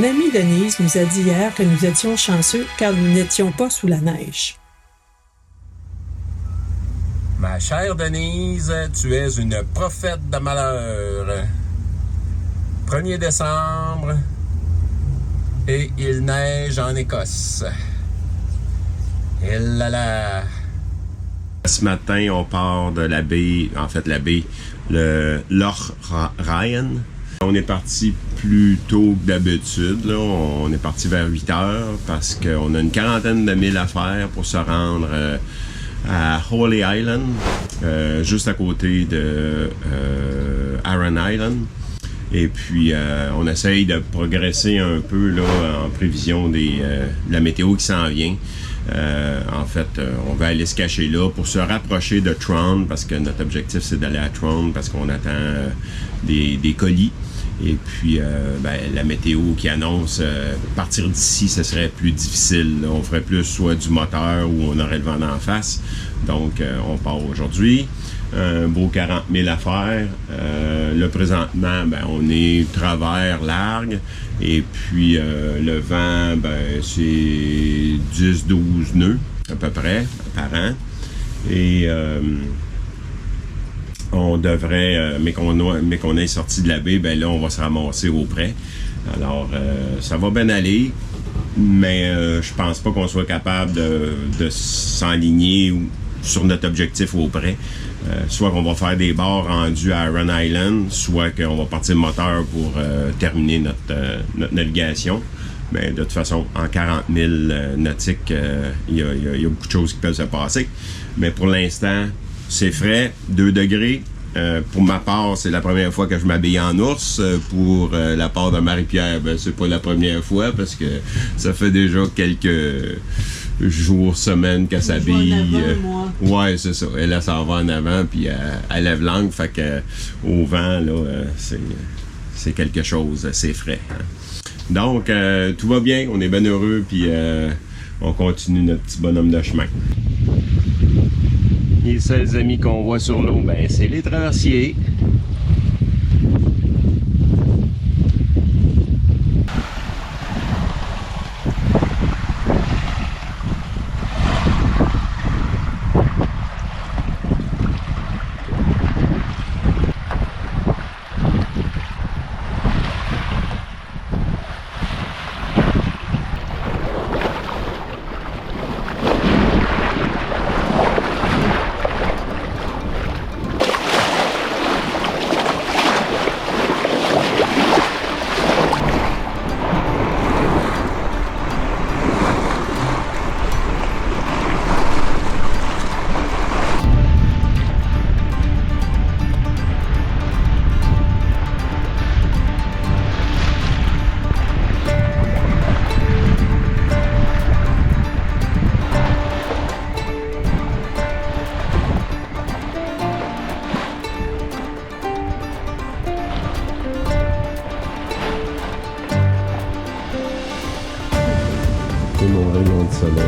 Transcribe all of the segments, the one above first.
amie Denise nous a dit hier que nous étions chanceux car nous n'étions pas sous la neige. Ma chère Denise, tu es une prophète de malheur. 1er décembre et il neige en Écosse. Et là là. Ce matin, on part de la baie, le Loch Ryan. On est parti plus tôt que d'habitude. Là. On est parti vers 8 heures parce qu'on a une quarantaine de milles à faire pour se rendre à Holy Island, juste à côté de Arran Island. Et puis, on essaye de progresser un peu là, en prévision de la météo qui s'en vient. On va aller se cacher là pour se rapprocher de Tron parce que notre objectif, c'est d'aller à Tron parce qu'on attend des colis. Et puis, la météo qui annonce partir d'ici, ce serait plus difficile. Là. On ferait plus soit du moteur ou on aurait le vent en face. Donc, on part aujourd'hui. Un beau 40 000 à faire. Là, présentement, on est travers largue. Et puis, le vent, c'est 10-12 nœuds, à peu près, par an. Et on devrait, mais qu'on est sorti de la baie, là, on va se ramasser auprès. Alors, ça va bien aller, mais je pense pas qu'on soit capable de s'enligner sur notre objectif auprès. Soit qu'on va faire des bords rendus à Rhode Island, soit qu'on va partir le moteur pour terminer notre navigation. Mais de toute façon, en 40 000 nautiques, il y a beaucoup de choses qui peuvent se passer. Mais pour l'instant, c'est frais, 2 degrés. Pour ma part, c'est la première fois que je m'habille en ours. Pour la part de Marie-Pierre, c'est pas la première fois parce que ça fait déjà quelques jours, semaines qu'elle s'habille. Ouais, c'est ça. Elle s'en va en avant puis elle lève l'angle. Fait que au vent, là, c'est quelque chose, c'est frais. Hein. Donc, tout va bien, on est bien heureux puis on continue notre petit bonhomme de chemin. Les seuls amis qu'on voit sur l'eau, c'est les traversiers. Mon rayon de soleil.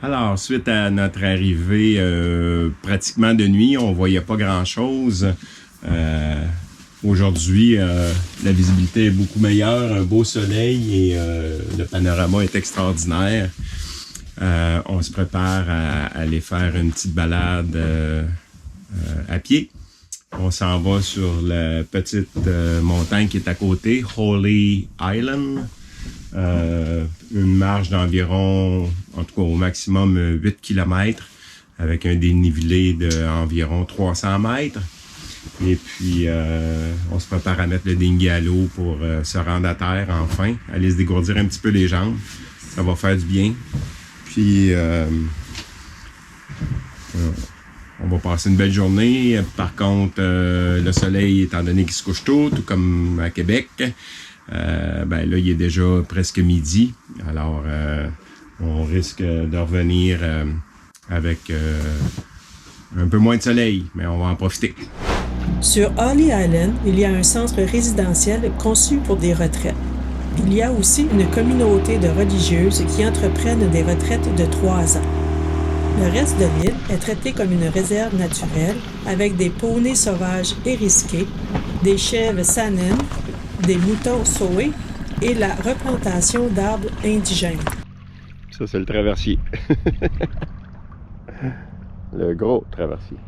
Alors, suite à notre arrivée pratiquement de nuit, on voyait pas grand-chose. Aujourd'hui, la visibilité est beaucoup meilleure, un beau soleil et le panorama est extraordinaire. On se prépare à aller faire une petite balade à pied. On s'en va sur la petite montagne qui est à côté, Holy Island. Une marche d'environ, en tout cas au maximum 8 km, avec un dénivelé d'environ 300 mètres. Et puis, on se prépare à mettre le dinghy à l'eau pour se rendre à terre enfin, aller se dégourdir un petit peu les jambes. Ça va faire du bien. Puis, on va passer une belle journée. Par contre, le soleil, étant donné qu'il se couche tôt, tout comme à Québec, ben là, il est déjà presque midi. Alors, on risque de revenir avec un peu moins de soleil, mais on va en profiter. Sur Holly Island, il y a un centre résidentiel conçu pour des retraites. Il y a aussi une communauté de religieuses qui entreprennent des retraites de 3 ans. Le reste de l'île est traité comme une réserve naturelle avec des poneys sauvages et risqués, des chèvres Saanen, des moutons Soé et la replantation d'arbres indigènes. Ça, c'est le traversier. Le gros traversier.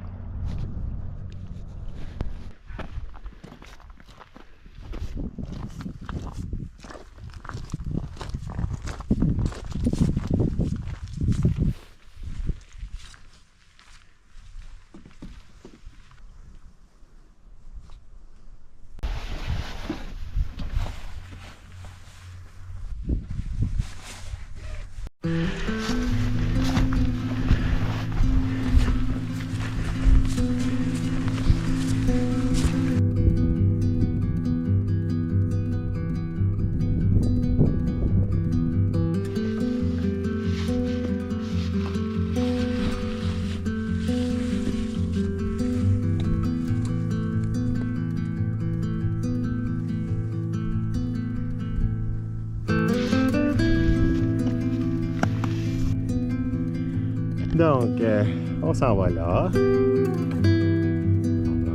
Donc, on s'en va là.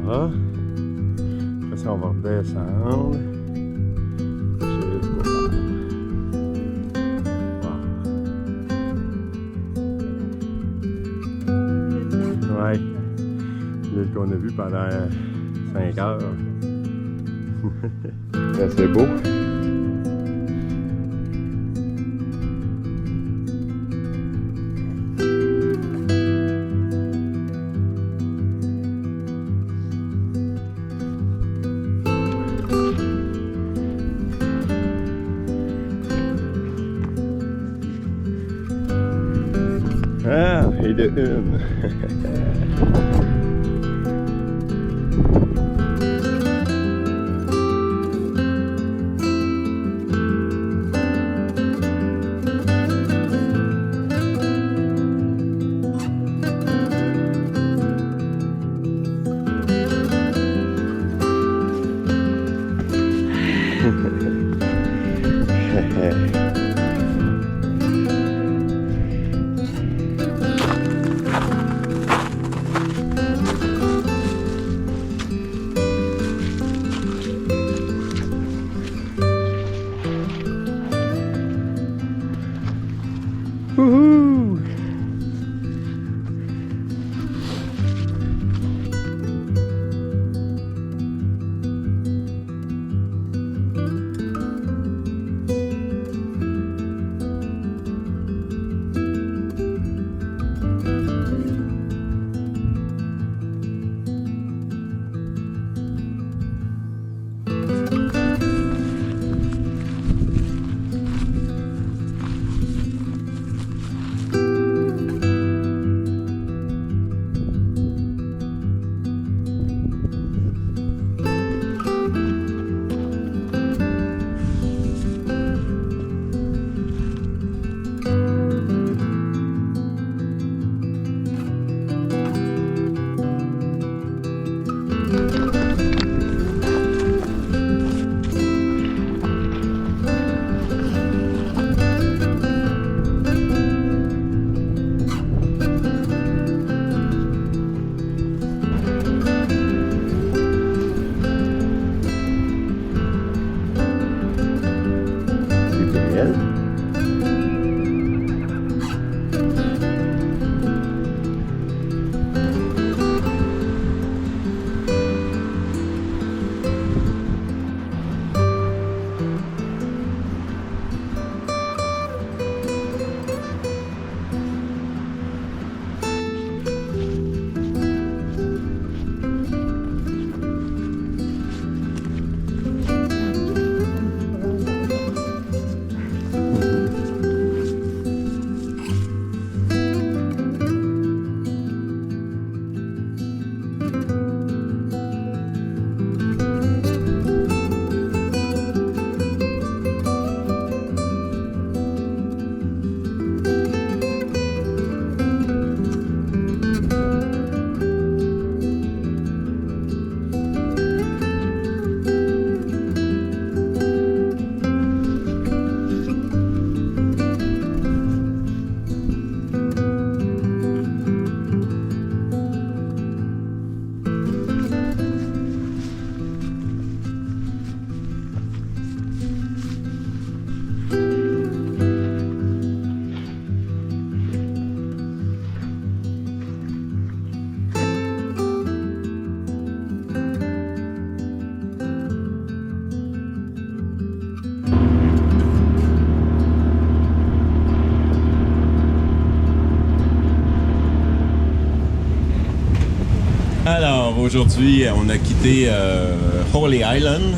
Voilà. Après ça, on va redescendre jusqu'au phare. Wow. Ouais. L'île qu'on a vue pendant 5 heures. C'est beau. Ah, et de une. Woohoo! Alors aujourd'hui, on a quitté Holy Island.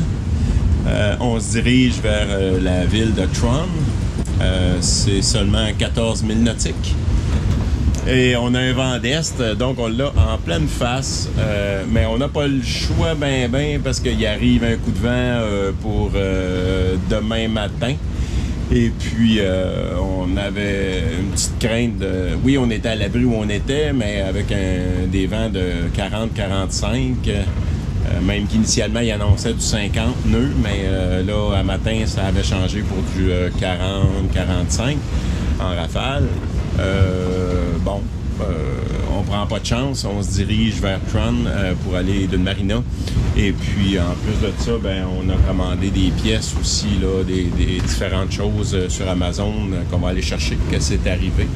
On se dirige vers la ville de Tron. C'est seulement 14 000 nautiques. Et on a un vent d'est, donc on l'a en pleine face. Mais on n'a pas le choix parce qu'il arrive un coup de vent pour demain matin. Et puis, on avait une petite crainte de... Oui, on était à l'abri où on était, mais avec des vents de 40-45. Même qu'initialement, il annonçait du 50 nœuds, mais là, à matin, ça avait changé pour du 40-45 en rafale. On prend pas de chance, on se dirige vers Tron pour aller d'une marina. Et puis, en plus de ça, on a commandé des pièces aussi, là, des différentes choses sur Amazon qu'on va aller chercher, que c'est arrivé.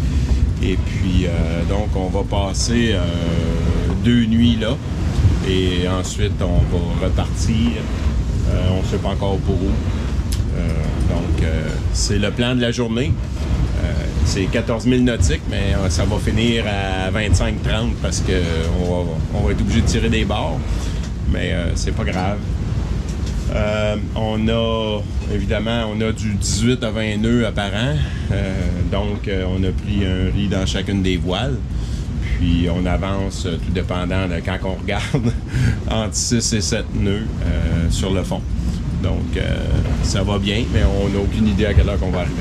Et puis, donc, on va passer 2 nuits là. Et ensuite, on va repartir. On ne sait pas encore pour où. Donc, c'est le plan de la journée. C'est 14 000 nautiques, mais ça va finir à 25-30 parce qu'on va être obligé de tirer des bords. Mais c'est pas grave. On a du 18 à 20 nœuds apparent. Donc, on a pris un riz dans chacune des voiles. Puis, on avance, tout dépendant de quand on regarde, entre 6 et 7 nœuds sur le fond. Donc, ça va bien, mais on n'a aucune idée à quelle heure qu'on va arriver.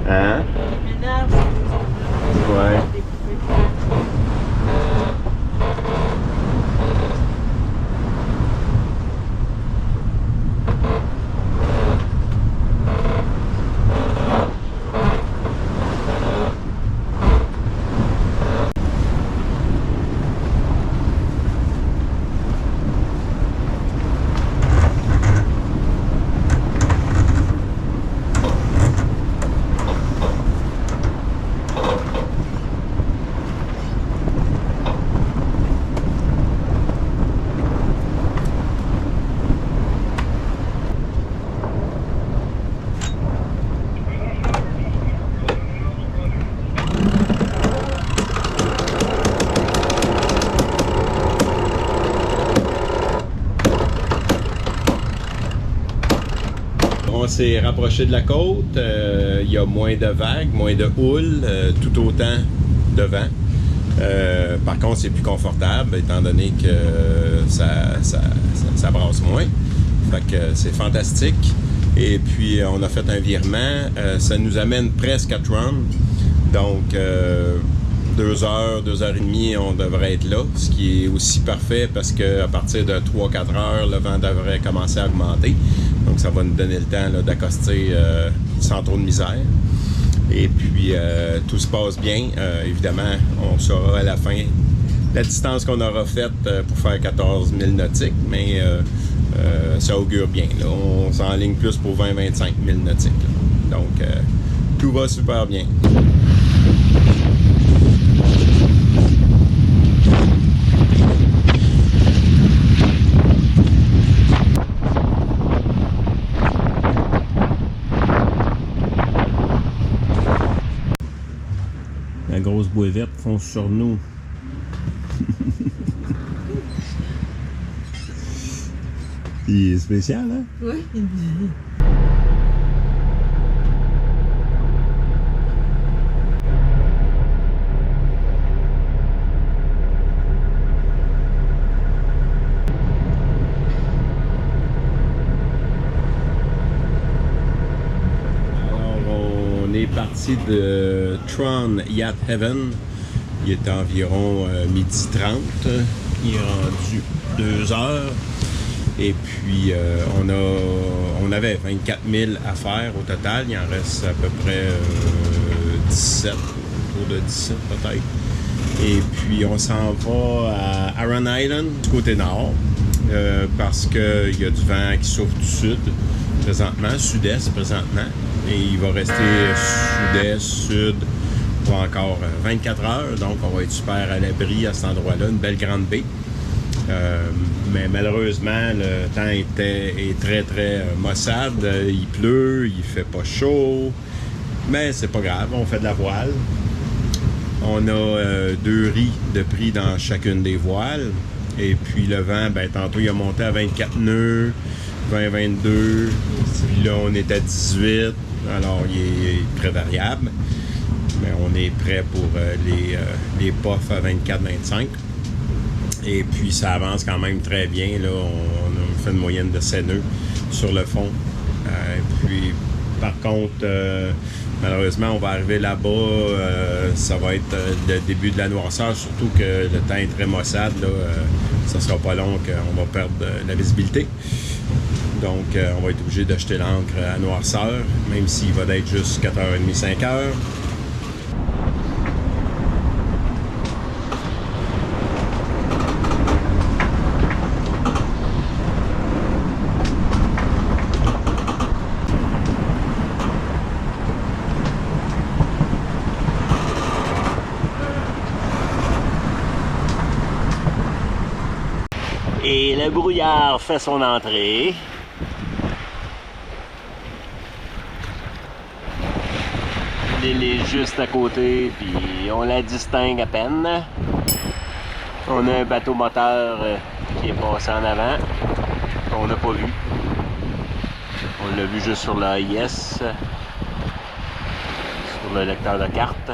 Hein? Ouais. On s'est rapproché de la côte, il y a moins de vagues, moins de houle, tout autant de vent. Par contre, c'est plus confortable étant donné que ça brasse moins. Fait que c'est fantastique. Et puis, on a fait un virement. Ça nous amène presque à Tron. Donc, 2 heures, 2 heures et demie, on devrait être là. Ce qui est aussi parfait parce qu'à partir de 3-4 heures, le vent devrait commencer à augmenter. Donc, ça va nous donner le temps là, d'accoster sans trop de misère. Et puis, tout se passe bien. Évidemment, on saura à la fin la distance qu'on aura faite pour faire 14 000 nautiques, mais ça augure bien. Là. On s'enligne plus pour 20-25 000 nautiques. Là. Donc, tout va super bien. La grosse bouée verte fonce sur nous. Il est spécial, hein? Oui. Parti de Tron Yacht Haven. Il est environ 12h30. Il est rendu 2 heures. Et puis, on avait 24 000 à faire au total. Il en reste à peu près 17, autour de 17 peut-être. Et puis, on s'en va à Aran Island, du côté nord, parce qu'il y a du vent qui souffle du sud présentement, sud-est présentement. Et il va rester sud-est, sud pour encore 24 heures. Donc, on va être super à l'abri à cet endroit-là, une belle grande baie. Mais malheureusement, le temps est très très maussade. Il pleut, il fait pas chaud. Mais c'est pas grave, on fait de la voile. On a 2 riz de prix dans chacune des voiles. Et puis le vent, ben tantôt il a monté à 24 nœuds, 20-22. Puis là on est à 18. Alors il est très variable. Mais on est prêt pour les pofs à 24-25. Et puis ça avance quand même très bien. Là, on fait une moyenne de 7 nœuds sur le fond. Puis par contre, malheureusement, on va arriver là-bas. Ça va être le début de la noirceur, surtout que le temps est très maussade. Là, ça sera pas long qu'on va perdre la visibilité. Donc, on va être obligé de jeter l'ancre à noirceur, même s'il va être juste 4h30, 5h. Et le brouillard fait son entrée. L'île est juste à côté, puis on la distingue à peine. On a un bateau moteur qui est passé en avant, qu'on n'a pas vu. On l'a vu juste sur l'AIS, sur le lecteur de carte.